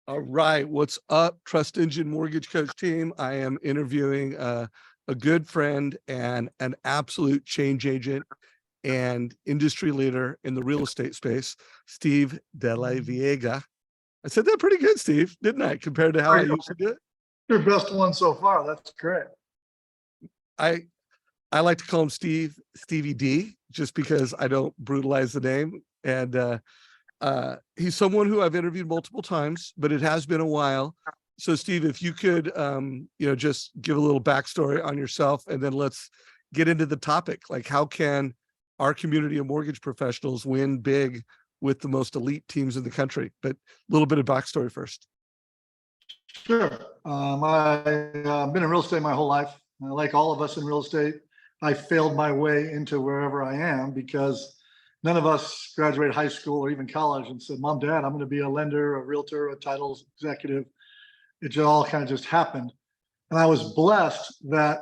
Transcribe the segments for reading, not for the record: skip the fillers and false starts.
All right, what's up, Trust Engine Mortgage Coach team? I am interviewing a good friend and an absolute change agent and industry leader in the real estate space, Steve de Laveaga. I said that pretty good, Steve, didn't I, compared to how I used to do it? Your best one so far. That's great. I like to call him Stevie D, just because I don't brutalize the name. And he's someone who I've interviewed multiple times, but it has been a while. So Steve, if you could, just give a little backstory on yourself, and then let's get into the topic. Like, how can our community of mortgage professionals win big with the most elite teams in the country? But a little bit of backstory first. Sure. I've been in real estate my whole life. Like all of us in real estate, I failed my way into wherever I am because none of us graduated high school or even college and said, Mom, Dad, I'm going to be a lender, a realtor, a title executive. It all kind of just happened. And I was blessed that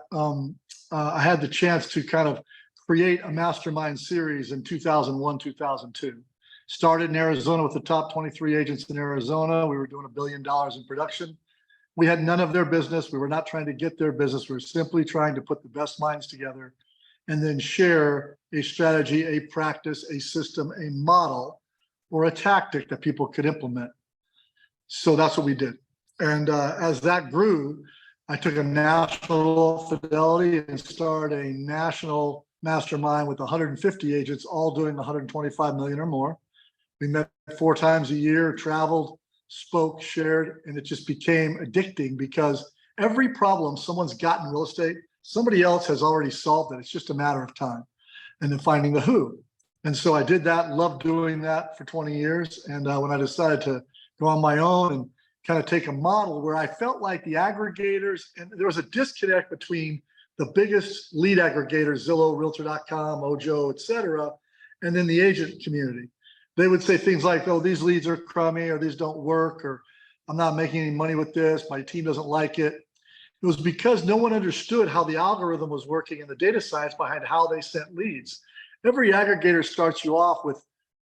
I had the chance to kind of create a mastermind series in 2001, 2002. Started in Arizona with the top 23 agents in Arizona. We were doing $1 billion in production. We had none of their business. We were not trying to get their business. We were simply trying to put the best minds together and then share a strategy, a practice, a system, a model, or a tactic that people could implement. So that's what we did. And as that grew, I took a national fidelity and started a national mastermind with 150 agents, all doing 125 million or more. We met 4 times a year, traveled, spoke, shared, and it just became addicting because every problem someone's got in real estate, somebody else has already solved it. It's just a matter of time. And then finding the who. And so I did that, loved doing that for 20 years. And when I decided to go on my own and kind of take a model where I felt like the aggregators, and there was a disconnect between the biggest lead aggregators, Zillow, Realtor.com, Ojo, et cetera, and then the agent community. They would say things like, oh, these leads are crummy, or these don't work, or I'm not making any money with this, my team doesn't like it. It was because no one understood how the algorithm was working and the data science behind how they sent leads. Every aggregator starts you off with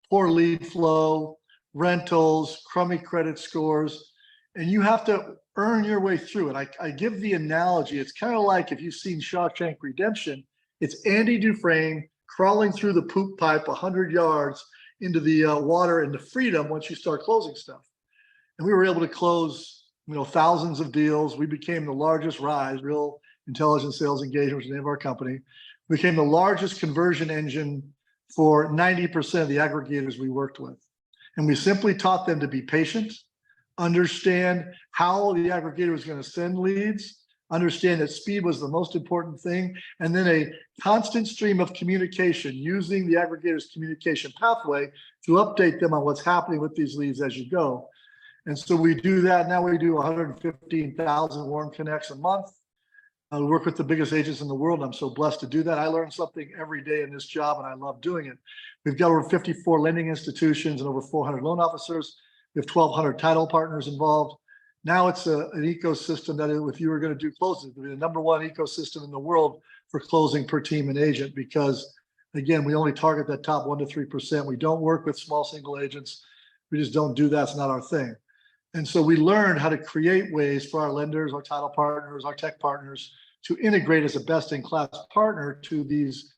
poor lead flow, rentals, crummy credit scores, and you have to earn your way through it. I give the analogy, it's kind of like if you've seen Shawshank Redemption, it's Andy Dufresne crawling through the poop pipe 100 yards into the water into freedom once you start closing stuff. And we were able to close thousands of deals. We became the largest RISE, Real Intelligent Sales Engagement, which is the name of our company. We became the largest conversion engine for 90% of the aggregators we worked with. And we simply taught them to be patient, understand how the aggregator was going to send leads, understand that speed was the most important thing, and then a constant stream of communication using the aggregator's communication pathway to update them on what's happening with these leads as you go. And so we do that. Now we do 115,000 warm connects a month. I work with the biggest agents in the world. I'm so blessed to do that. I learn something every day in this job, and I love doing it. We've got over 54 lending institutions and over 400 loan officers. We have 1,200 title partners involved. Now it's an ecosystem that if you were going to do closing, it would be the #1 ecosystem in the world for closing per team and agent, because again, we only target that top 1 to 3%. We don't work with small single agents. We just don't do that. It's not our thing. And so we learned how to create ways for our lenders, our title partners, our tech partners to integrate as a best-in-class partner to these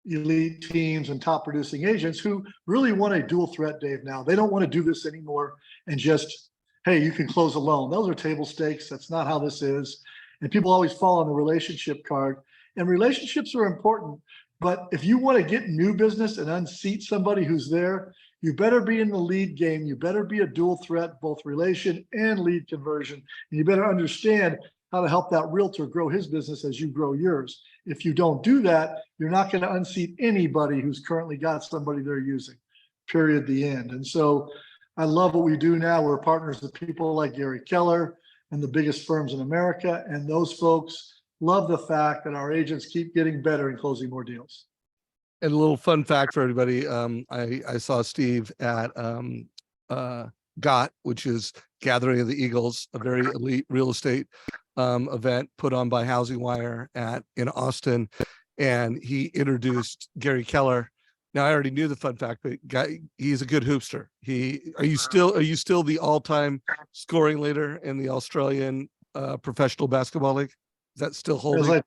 elite teams and top producing agents who really want a dual threat, Dave. Now they don't want to do this anymore and just, hey, you can close a loan. Those are table stakes. That's not how this is. And people always fall on the relationship card. And relationships are important. But if you want to get new business and unseat somebody who's there, you better be in the lead game. You better be a dual threat, both relation and lead conversion. And you better understand how to help that realtor grow his business as you grow yours. If you don't do that, you're not going to unseat anybody who's currently got somebody they're using, period, the end. And so I love what we do now. We're partners with people like Gary Keller and the biggest firms in America. And those folks love the fact that our agents keep getting better and closing more deals. And a little fun fact for everybody. I saw Steve at GOT, which is Gathering of the Eagles, a very elite real estate event put on by Housing Wire in Austin. And he introduced Gary Keller Now I already knew the fun fact, but he's a good hoopster. Are you still the all-time scoring leader in the Australian professional basketball league? Is that still holding?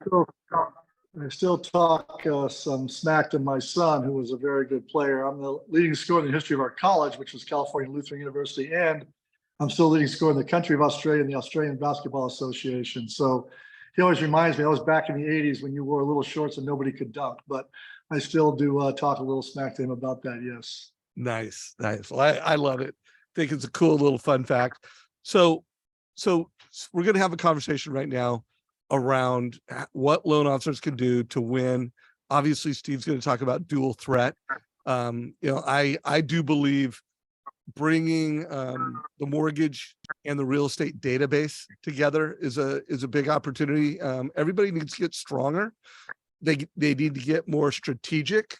I still talk some smack to my son, who was a very good player. I'm the leading scorer in the history of our college, which was California Lutheran University, and I'm still leading scorer in the country of Australia in the Australian Basketball Association. So he always reminds me, I was back in the 80s when you wore little shorts and nobody could dunk, but I still do talk a little smack to him about that, yes. Nice. Well, I love it. Think it's a cool little fun fact. So we're going to have a conversation right now around what loan officers can do to win. Obviously, Steve's going to talk about dual threat. I do believe bringing the mortgage and the real estate database together is a big opportunity. Everybody needs to get stronger. They need to get more strategic.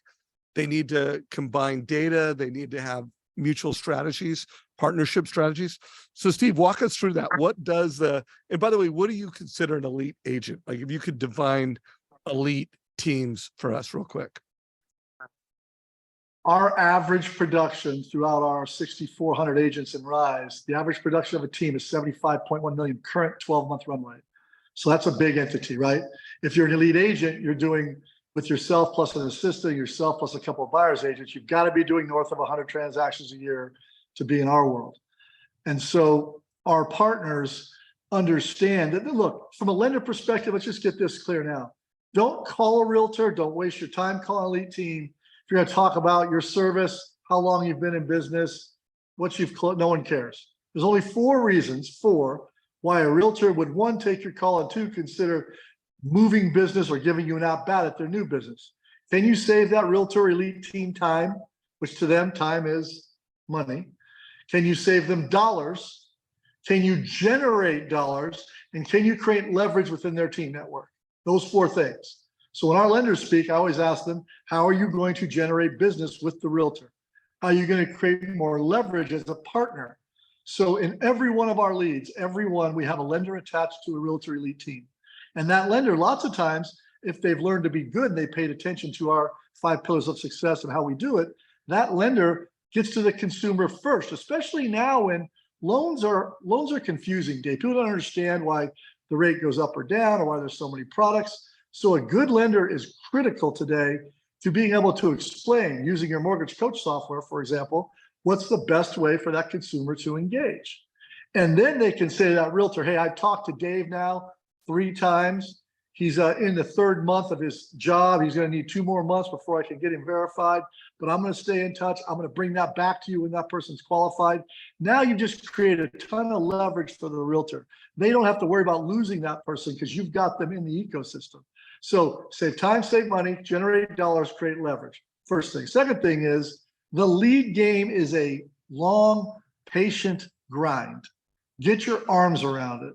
They need to combine data. They need to have mutual strategies, partnership strategies. So Steve, walk us through that. And by the way, what do you consider an elite agent? Like, if you could define elite teams for us real quick. Our average production throughout our 6,400 agents in Rise, the average production of a team is 75.1 million current 12-month run rate. So that's a big entity, right? If you're an elite agent, you're doing with yourself plus an assistant, yourself plus a couple of buyer's agents, you've got to be doing north of 100 transactions a year to be in our world. And so our partners understand that, look, from a lender perspective, let's just get this clear now. Don't call a realtor. Don't waste your time calling an elite team. If you're going to talk about your service, how long you've been in business, what you've closed, no one cares. There's only 4 reasons why a realtor would, 1, take your call, and 2, consider moving business or giving you an at-bat at their new business. Can you save that realtor elite team time, which to them, time is money? Can you save them dollars? Can you generate dollars? And can you create leverage within their team network? Those 4 things. So when our lenders speak, I always ask them, how are you going to generate business with the realtor? How are you going to create more leverage as a partner? So in every one of our leads, we have a lender attached to a realtor elite team. And that lender, lots of times, if they've learned to be good and they paid attention to our 5 pillars of success and how we do it, that lender gets to the consumer first, especially now when loans are confusing, Dave. People don't understand why the rate goes up or down or why there's so many products. So a good lender is critical today to being able to explain, using your MortgageCoach software, for example, what's the best way for that consumer to engage. And then they can say to that realtor, hey, I've talked to Dave now 3 times. He's in the 3rd month of his job. He's going to need 2 more months before I can get him verified, but I'm going to stay in touch. I'm going to bring that back to you when that person's qualified. Now you just create a ton of leverage for the realtor. They don't have to worry about losing that person because you've got them in the ecosystem. So save time, save money, generate dollars, create leverage. First thing. Second thing is the lead game is a long, patient grind. Get your arms around it.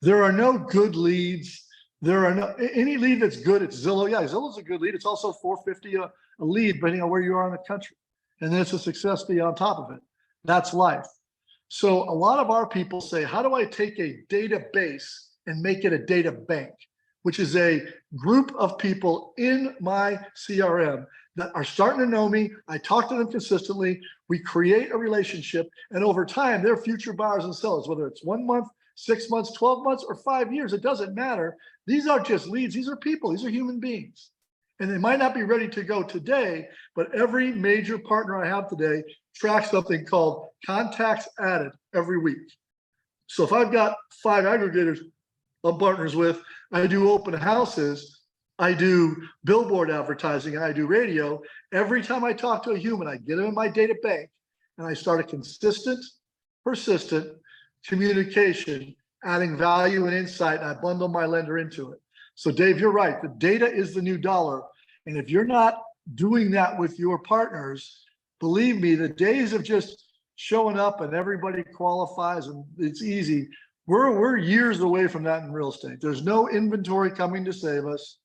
There are no good leads. There are no, any lead that's good, it's Zillow. Yeah, Zillow's a good lead. It's also $450 a lead, depending on where you are in the country. And then it's a success fee on top of it. That's life. So a lot of our people say, how do I take a database and make it a data bank, which is a group of people in my CRM that are starting to know me. I talk to them consistently. We create a relationship. And over time, they're future buyers and sellers, whether it's 1 month, 6 months, 12 months, or 5 years, it doesn't matter. These aren't just leads. These are people. These are human beings. And they might not be ready to go today, but every major partner I have today tracks something called contacts added every week. So if I've got 5 aggregators I'm partners with, I do open houses, I do billboard advertising, and I do radio. Every time I talk to a human, I get them in my data bank, and I start a consistent, persistent communication, adding value and insight, and I bundle my lender into it. So Dave, you're right. The data is the new dollar. And if you're not doing that with your partners, believe me, the days of just showing up and everybody qualifies and it's easy, we're years away from that in real estate. There's no inventory coming to save us.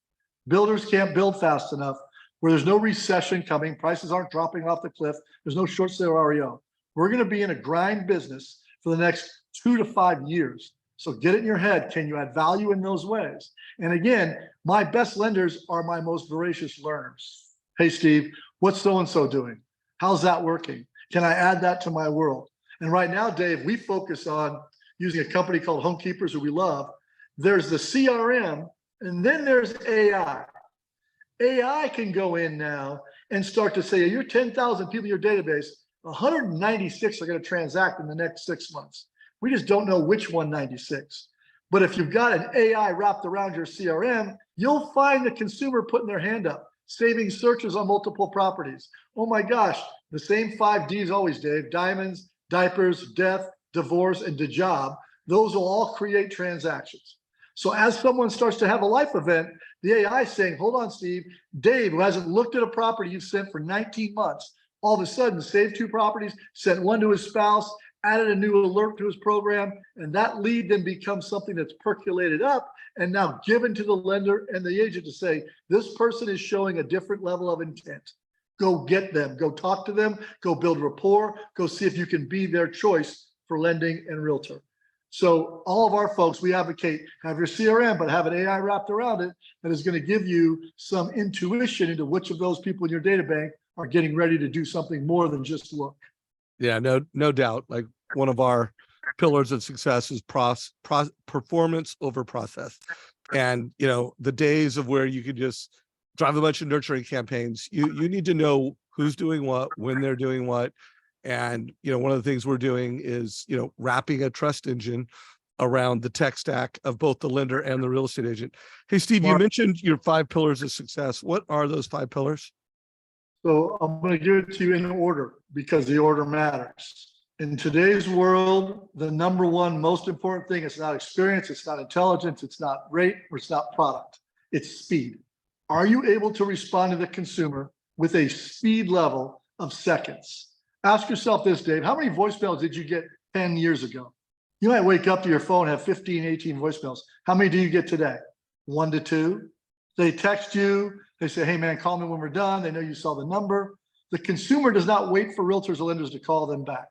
Builders can't build fast enough. Where there's no recession coming, prices aren't dropping off the cliff. There's no short sale REO. We're going to be in a grind business for the next 2 to 5 years. So get it in your head. Can you add value in those ways? And again, my best lenders are my most voracious learners. Hey, Steve, What's so-and-so doing? How's that working? Can I add that to my world? And right now, Dave, we focus on using a company called Home Keepers, who we love. There's the CRM, and then there's AI. AI can go in now and start to say, you're 10,000 people in your database, 196 are going to transact in the next 6 months. We just don't know which 196. But if you've got an AI wrapped around your CRM, you'll find the consumer putting their hand up, saving searches on multiple properties. Oh my gosh, the same 5 Ds always, Dave: diamonds, diapers, death, divorce, and the job. Those will all create transactions. So as someone starts to have a life event, the AI is saying, hold on, Steve, Dave, who hasn't looked at a property you've sent for 19 months, all of a sudden saved 2 properties, sent 1 to his spouse, added a new alert to his program, and that lead then becomes something that's percolated up and now given to the lender and the agent to say, this person is showing a different level of intent. Go get them, go talk to them, go build rapport, go see if you can be their choice for lending and realtor. So all of our folks, we advocate, have your CRM, but have an AI wrapped around it that is going to give you some intuition into which of those people in your data bank are getting ready to do something more than just look. Yeah, no doubt. Like, one of our pillars of success is performance over process. And, you know, the days of where you could just drive a bunch of nurturing campaigns, you need to know who's doing what, when they're doing what. And, you know, one of the things we're doing is, you know, wrapping a trust engine around the tech stack of both the lender and the real estate agent. Hey, Steve, you mentioned your 5 pillars of success. What are those 5 pillars? So I'm going to give it to you in order because the order matters. In today's world, the number one most important thing is not experience, it's not intelligence, it's not rate, or it's not product. It's speed. Are you able to respond to the consumer with a speed level of seconds? Ask yourself this, Dave, how many voicemails did you get 10 years ago? You might wake up to your phone, have 15, 18 voicemails. How many do you get today? 1 to 2. They text you, they say, hey man, call me when we're done. They know you saw the number. The consumer does not wait for realtors or lenders to call them back.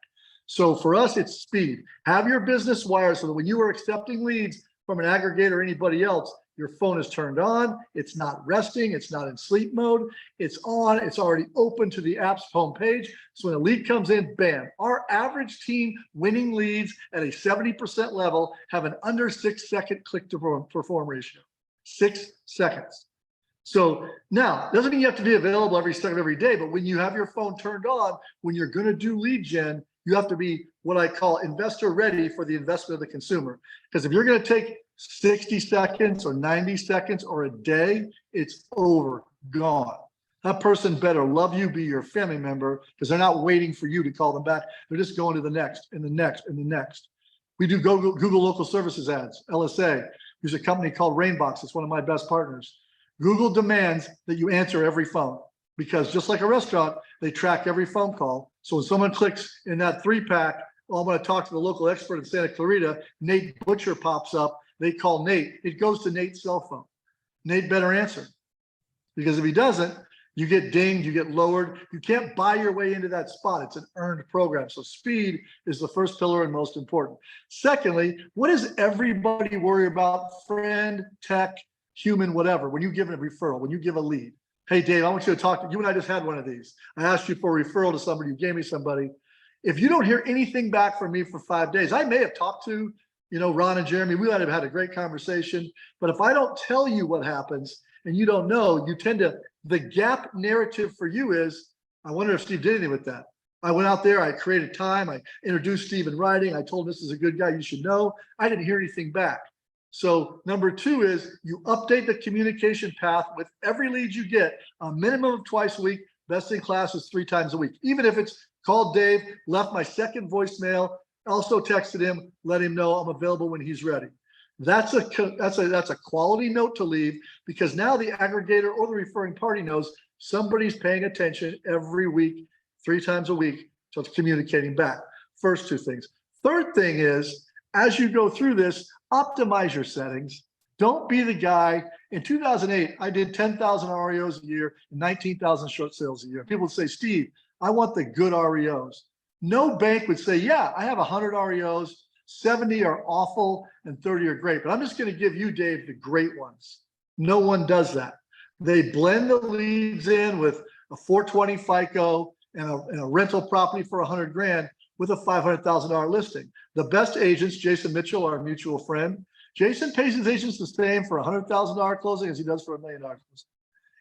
So for us, it's speed. Have your business wired so that when you are accepting leads from an aggregator or anybody else, your phone is turned on, it's not resting, it's not in sleep mode, it's on, it's already open to the app's homepage. So when a lead comes in, bam. Our average team winning leads at a 70% level have an under 6-second click to perform ratio. 6 seconds. So now, doesn't mean you have to be available every second of every day, but when you have your phone turned on, when you're going to do lead gen, you have to be what I call investor ready for the investment of the consumer. Because if you're going to take 60 seconds or 90 seconds or a day, it's over, gone. That person better love you, be your family member, because they're not waiting for you to call them back. They're just going to the next and the next and the next. We do Google Local Services ads, LSA. There's a company called Rainbox. It's one of my best partners. Google demands that you answer every phone because just like a restaurant, they track every phone call. So when someone clicks in that 3-pack, well, I'm going to talk to the local expert in Santa Clarita, Nate Butcher pops up. They call Nate. It goes to Nate's cell phone. Nate better answer because if he doesn't, you get dinged, you get lowered. You can't buy your way into that spot. It's an earned program. So speed is the first pillar and most important. Secondly, what does everybody worry about? Friend, tech, human, whatever. When you give a referral, when you give a lead, hey, Dave, I want you to talk to you. And I just had one of these. I asked you for a referral to somebody. You gave me somebody. If you don't hear anything back from me for 5 days, I may have talked to, you know, Ron and Jeremy. We might have had a great conversation. But if I don't tell you what happens and you don't know, you tend to, the gap narrative for you is, I wonder if Steve did anything with that. I went out there, I created time, I introduced Steve in writing. I told him this is a good guy, you should know. I didn't hear anything back. So number 2 is you update the communication path with every lead you get, a minimum of twice a week. Best in class is 3 times a week. Even if it's called Dave, left my second voicemail, also texted him, let him know I'm available when he's ready. That's a quality note to leave because now the aggregator or the referring party knows somebody's paying attention every week, 3 times a week. So it's communicating back. First 2 things. Third thing is, as you go through this, optimize your settings. Don't be the guy. In 2008, I did 10,000 REOs a year and 19,000 short sales a year. People would say, Steve, I want the good REOs. No bank would say, yeah, I have 100 REOs, 70 are awful and 30 are great. But I'm just going to give you, Dave, the great ones. No one does that. They blend the leads in with a 420 FICO and a rental property for 100 grand with a $500,000 listing. The best agents, Jason Mitchell, our mutual friend, Jason pays his agents the same for a $100,000 closing as he does for $1 million closing.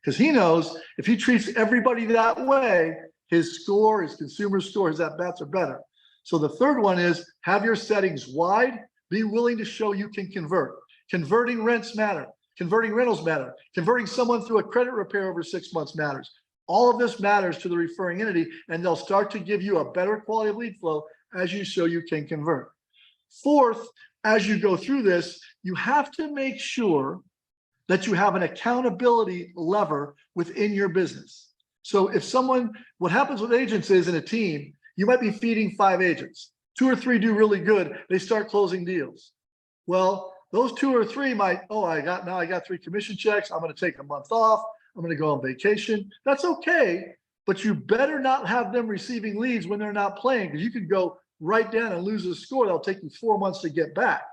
Because he knows if he treats everybody that way, his score, his consumer score, his at-bats are better. So the third one is have your settings wide, be willing to show you can convert. Converting rents matter. Converting rentals matter. Converting someone through a credit repair over 6 months matters. All of this matters to the referring entity, and they'll start to give you a better quality of lead flow as you show you can convert. Fourth, as you go through this, you have to make sure that you have an accountability lever within your business. So if someone, what happens with agents is in a team, you might be feeding 5 agents. 2 or 3 do really good. They start closing deals. Well, those 2 or 3 might, oh, I got 3 commission checks. I'm going to take a month off. I'm going to go on vacation. That's okay. But you better not have them receiving leads when they're not playing, because you could go right down and lose a score. That'll take you 4 months to get back.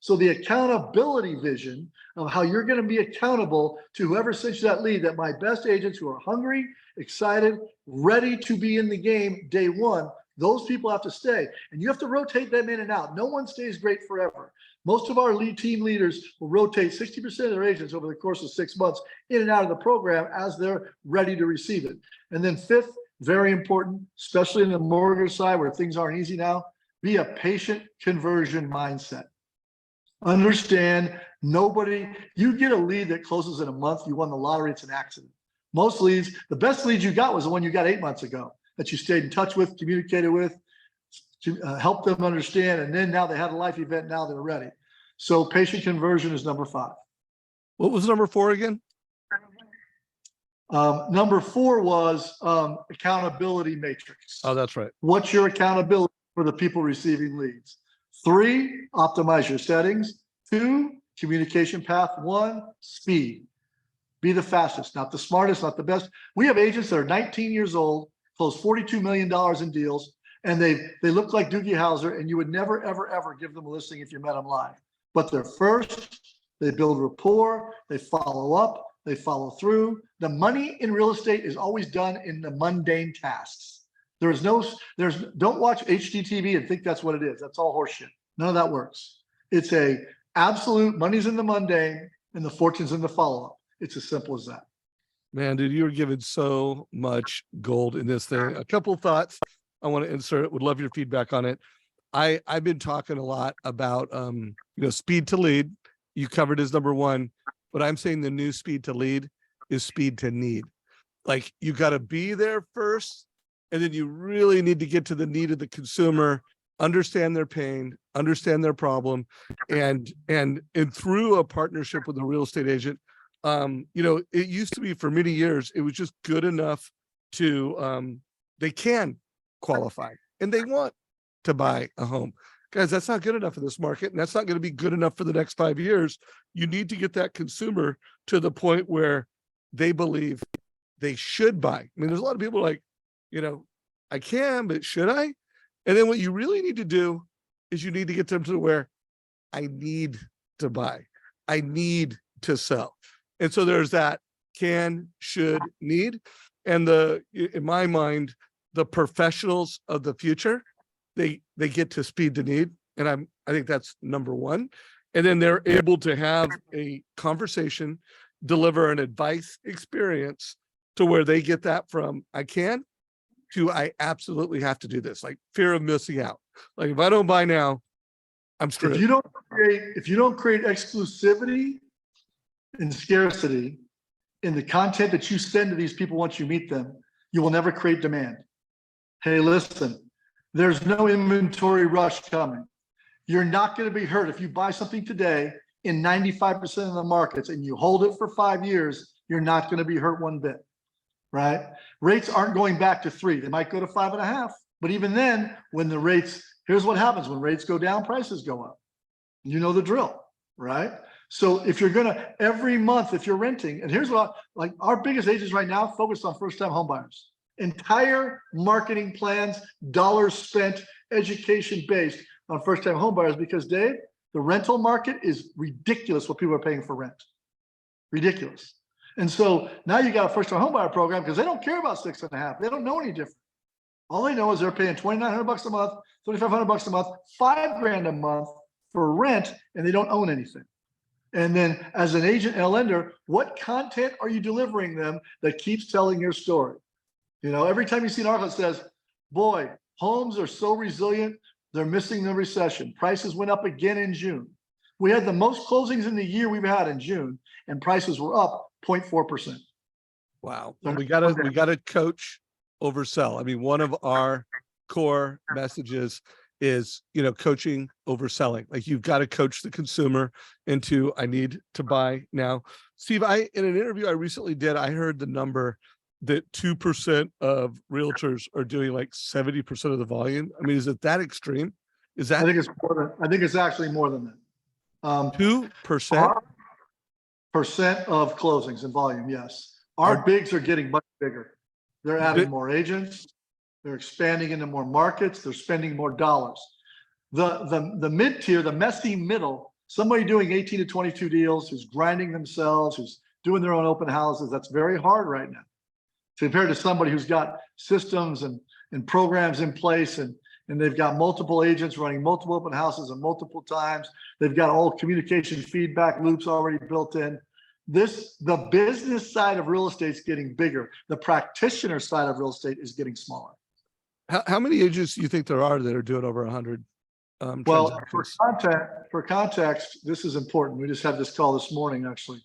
So the accountability vision of how you're going to be accountable to whoever sends you that lead, that my best agents who are hungry, excited, ready to be in the game day one, those people have to stay. And you have to rotate them in and out. No one stays great forever. Most of our lead team leaders will rotate 60% of their agents over the course of 6 months in and out of the program as they're ready to receive it. And then fifth, very important, especially in the mortgage side where things aren't easy now, be a patient conversion mindset. Understand you get a lead that closes in a month, you won the lottery, it's an accident. Most leads, the best lead you got was the one you got 8 months ago that you stayed in touch with, communicated with, helped them understand, and then now they had a life event, now they're ready. So patient conversion is number 5. What was number 4 again? Number 4 was accountability matrix. Oh, that's right. What's your accountability for the people receiving leads? 3, optimize your settings. 2, communication path. 1, speed. Be the fastest, not the smartest, not the best. We have agents that are 19 years old, close $42 million in deals, and they look like Doogie Howser, and you would never, ever, ever give them a listing if you met them live. But they're first, they build rapport, they follow up, they follow through. The money in real estate is always done in the mundane tasks. Don't watch HGTV and think that's what it is. That's all horseshit. None of that works. It's a absolute money's in the mundane and the fortune's in the follow-up. It's as simple as that. Man, dude, you're giving so much gold in this thing. A couple of thoughts I want to insert. Would love your feedback on it. I've been talking a lot about speed to lead. You covered as number 1, but I'm saying the new speed to lead is speed to need. Like you got to be there first, and then you really need to get to the need of the consumer, understand their pain, understand their problem, and through a partnership with a real estate agent. It used to be for many years, it was just good enough to they can qualify and they want to buy a home. Guys, that's not good enough in this market, and that's not going to be good enough for the next 5 years. You need to get that consumer to the point where they believe they should buy. I mean, there's a lot of people like, I can, but should I? And then what you really need to do is you need to get them to where I need to buy. I need to sell. And so there's that can, should, need. And in my mind, the professionals of the future, they get to speed to need. And I think that's number 1. And then they're able to have a conversation, deliver an advice experience to where they get that from I can to I absolutely have to do this, like fear of missing out. Like if I don't buy now, I'm screwed. If you don't create exclusivity and scarcity in the content that you send to these people once you meet them, you will never create demand. Hey, listen, there's no inventory rush coming. You're not going to be hurt if you buy something today in 95% of the markets and you hold it for 5 years, you're not going to be hurt one bit, right? Rates aren't going back to 3. They might go to 5.5. But even then, here's what happens. When rates go down, prices go up. You know the drill, right? So if you're every month, if you're renting, and here's what, like our biggest agents right now focused on first-time home buyers. Entire marketing plans, dollars spent, education based on first-time home buyers, because Dave, the rental market is ridiculous what people are paying for rent. Ridiculous. And so now you got a first-time homebuyer program because they don't care about 6.5. They don't know any different. All they know is they're paying $2,900 a month, $3,500 a month, $5,000 a month for rent, and they don't own anything. And then as an agent and a lender, what content are you delivering them that keeps telling your story? You know, every time you see an article that says, boy, homes are so resilient, they're missing the recession. Prices went up again in June. We had the most closings in the year we've had in June, and prices were up 0.4%. Wow. Well, we gotta coach oversell. I mean, one of our core messages is, you know, coaching overselling. Like, you've got to coach the consumer into, I need to buy now. Steve, in an interview I recently did, I heard the number that 2% of realtors are doing like 70% of the volume. I mean, is it that extreme? Is that? I think it's actually more than that. 2%? Percent of closings and volume, yes. Our bigs are getting much bigger. They're adding more agents. They're expanding into more markets. They're spending more dollars. The mid-tier, the messy middle, somebody doing 18 to 22 deals, who's grinding themselves, who's doing their own open houses, that's very hard right now. Compared to somebody who's got systems and programs in place, and they've got multiple agents running multiple open houses and multiple times. They've got all communication feedback loops already built in. The business side of real estate is getting bigger. The practitioner side of real estate is getting smaller. How many agents do you think there are that are doing over 100? Well, for context, this is important. We just had this call this morning, actually.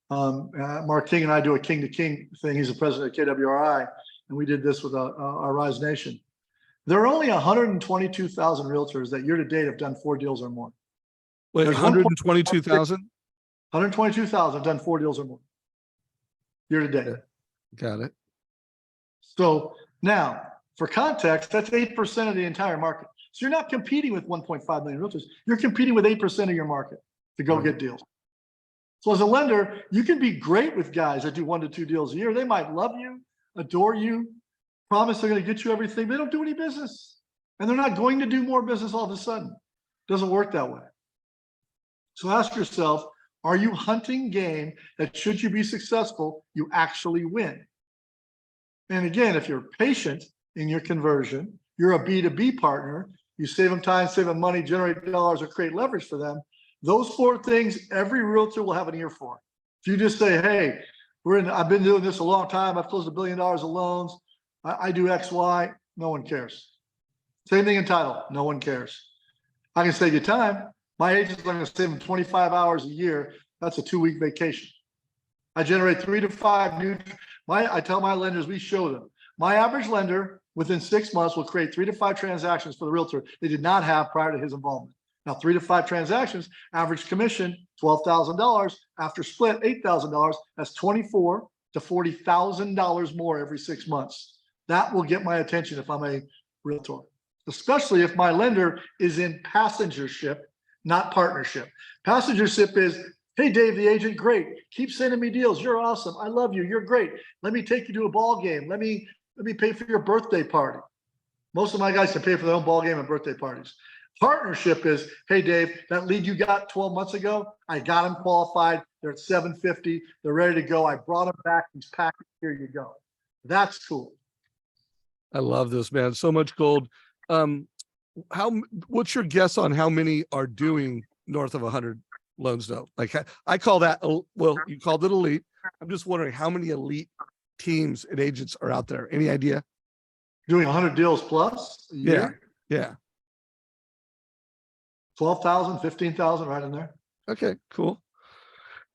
Mark King and I do a king to king thing. He's the president of KWRI, and we did this with our Rise Nation. There are only 122,000 realtors that year to date have done 4 deals or more. Wait, 122,000? 122,000 have done 4 deals or more year to date. Got it. So now, for context, that's 8% of the entire market. So you're not competing with 1.5 million realtors. You're competing with 8% of your market to go get deals. So as a lender, you can be great with guys that do 1 to 2 deals a year. They might love you, adore you, promise they're going to get you everything. They don't do any business. And they're not going to do more business all of a sudden. It doesn't work that way. So ask yourself, are you hunting game that should you be successful, you actually win? And again, if you're patient in your conversion, you're a B2B partner, you save them time, save them money, generate dollars, or create leverage for them. Those 4 things, every realtor will have an ear for. If you just say, hey, I've been doing this a long time. I've closed $1 billion of loans. I do X, Y. No one cares. Same thing in title. No one cares. I can save you time. My agents are going to save them 25 hours a year. That's a 2-week vacation. I generate 3 to 5 new. I tell my lenders, we show them. My average lender within 6 months will create 3 to 5 transactions for the realtor they did not have prior to his involvement. Now, 3 to 5 transactions, average commission, $12,000. After split, $8,000. That's $24,000 to $40,000 more every 6 months. That will get my attention if I'm a realtor, especially if my lender is in passengership, not partnership. Passengership is, hey, Dave, the agent, great. Keep sending me deals. You're awesome. I love you. You're great. Let me take you to a ball game. Let me pay for your birthday party. Most of my guys can pay for their own ball game and birthday parties. Partnership is, hey, Dave, that lead you got 12 months ago, I got them qualified. They're at 750. They're ready to go. I brought them back. He's packaged. Here you go. That's cool. I love this, man. So much gold. What's your guess on how many are doing north of 100 loans though? Like, I call that, well, you called it elite. I'm just wondering how many elite teams and agents are out there. Any idea? Doing 100 deals plus a year? Yeah. 12,000, 15,000 right in there. Okay, cool.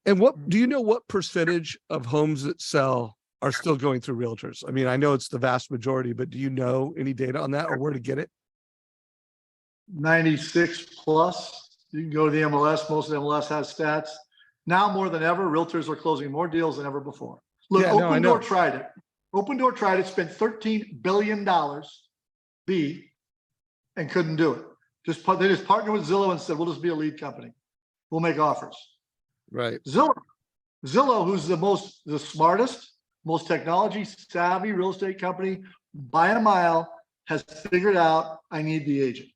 And do you know what percentage of homes that sell are still going through realtors? I mean, I know it's the vast majority, but do you know any data on that or where to get it? 96 plus. You can go to the MLS. Most of the MLS has stats. Now more than ever, realtors are closing more deals than ever before. Look, Open Door tried it. Open Door tried it, spent $13 billion and couldn't do it. They just partnered with Zillow and said, we'll just be a lead company. We'll make offers. Right. Zillow, who's the smartest, most technology savvy real estate company by a mile, has figured out I need the agent.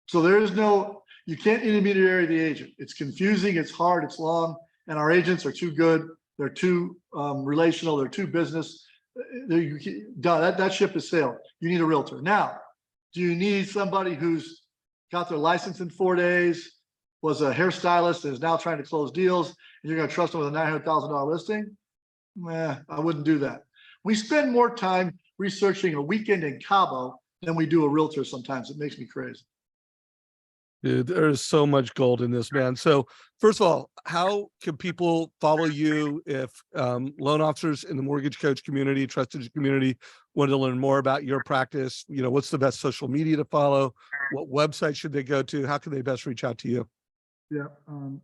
So you can't intermediary the agent. It's confusing, it's hard, it's long, and our agents are too good. they're too relational, they're too business. That ship has sailed. You need a realtor. Now, do you need somebody who's got their license in 4 days, was a hairstylist and is now trying to close deals, and you're going to trust them with a $900,000 listing? I wouldn't do that. We spend more time researching a weekend in Cabo than we do a realtor sometimes. It makes me crazy. Dude, there's so much gold in this, man. So first of all, how can people follow you if loan officers in the Mortgage Coach community, trusted community, want to learn more about your practice? You know, what's the best social media to follow? What website should they go to? How can they best reach out to you? Yeah,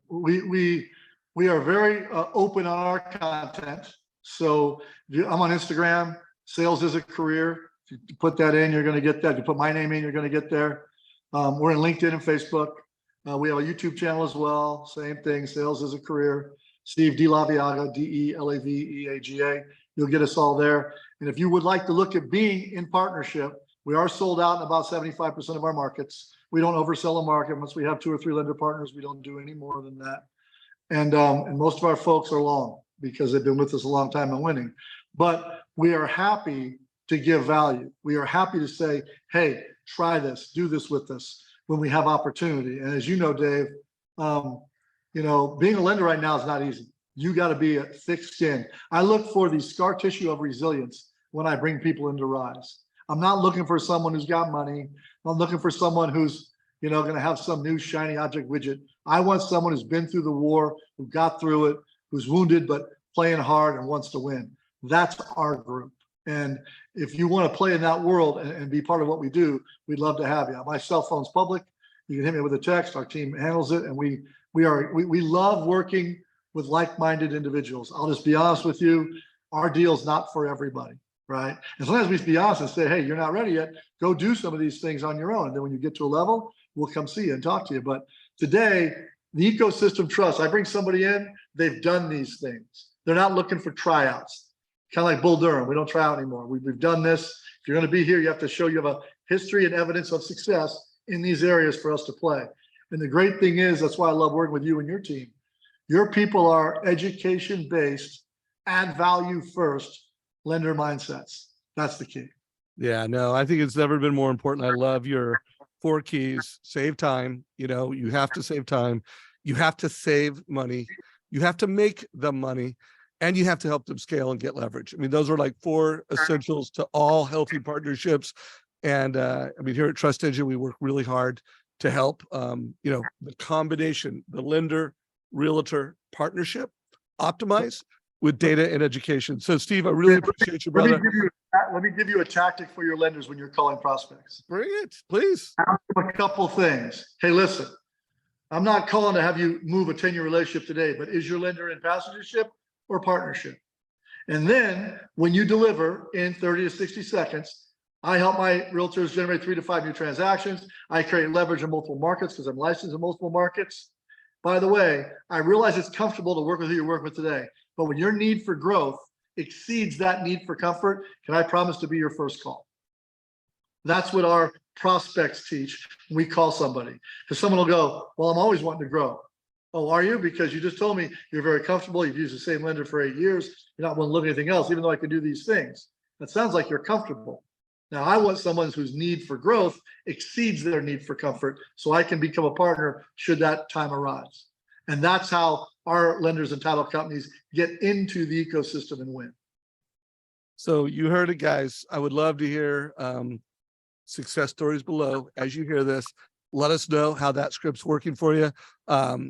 we are very open on our content. So I'm on Instagram. Sales is a career. If you put that in, you're going to get that. If you put my name in, you're going to get there. We're in LinkedIn and Facebook. We have a YouTube channel as well. Same thing. Sales is a career. Steve de Laveaga, DeLaveaga. You'll get us all there. And if you would like to look at being in partnership, we are sold out in about 75% of our markets. We don't oversell a market. Once we have 2 or 3 lender partners, we don't do any more than that. And most of our folks are long because they've been with us a long time and winning. But we are happy to give value. We are happy to say, hey, try this, do this with us when we have opportunity. And as you know, Dave, you know, being a lender right now is not easy. You got to be a thick skin. I look for the scar tissue of resilience when I bring people into Rise. I'm not looking for someone who's got money. I'm looking for someone who's, you know, going to have some new shiny object widget. I want someone who's been through the war, who got through it, who's wounded, but playing hard and wants to win. That's our group. And if you want to play in that world and be part of what we do, we'd love to have you. My cell phone's public. You can hit me with a text. Our team handles it. And we love working with like-minded individuals. I'll just be honest with you. Our deal's not for everybody, right? And sometimes we be honest and say, hey, you're not ready yet. Go do some of these things on your own. And then when you get to a level, we'll come see you and talk to you. But today, the ecosystem trust, I bring somebody in, they've done these things. They're not looking for tryouts. Kind of like Bull Durham. We don't try out anymore. We've done this. If you're going to be here, you have to show you have a history and evidence of success in these areas for us to play. And the great thing is, that's why I love working with you and your team. Your people are education-based, add value first, lender mindsets. That's the key. Yeah, no, I think it's never been more important. I love your 4 keys. Save time. You know, you have to save time. You have to save money. You have to make the money. And you have to help them scale and get leverage. I mean, those are like 4 essentials to all healthy partnerships. And I mean, here at Trust Engine, we work really hard to help, you know, the combination, the lender, realtor partnership optimize with data and education. So Steve, I really appreciate you, brother. Let me give you a tactic for your lenders when you're calling prospects. Bring it, please. Ask them a couple things. Hey, listen, I'm not calling to have you move a 10-year relationship today, but is your lender in passengership or partnership? And then when you deliver in 30 to 60 seconds, I help my realtors generate 3 to 5 new transactions. I create leverage in multiple markets because I'm licensed in multiple markets. By the way, I realize it's comfortable to work with who you're working with today, but when your need for growth exceeds that need for comfort, can I promise to be your first call? That's what our prospects teach when we call somebody. Because someone will go, well, I'm always wanting to grow. Oh, are you? Because you just told me you're very comfortable. You've used the same lender for 8 years. You're not willing to look at anything else, even though I can do these things. That sounds like you're comfortable. Now, I want someone whose need for growth exceeds their need for comfort, so I can become a partner should that time arise. And that's how our lenders and title companies get into the ecosystem and win. So you heard it, guys. I would love to hear success stories below. As you hear this, let us know how that script's working for you.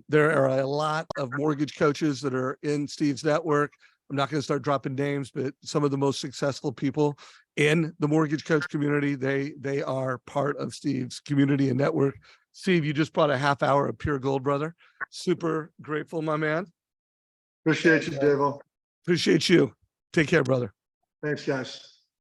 There are a lot of mortgage coaches that are in Steve's network. I'm not going to start dropping names, but some of the most successful people in the mortgage coach community, they are part of Steve's community and network. Steve, you just brought a half hour of pure gold, brother. Super grateful, my man. Appreciate you, Davo. Appreciate you. Take care, brother. Thanks, guys.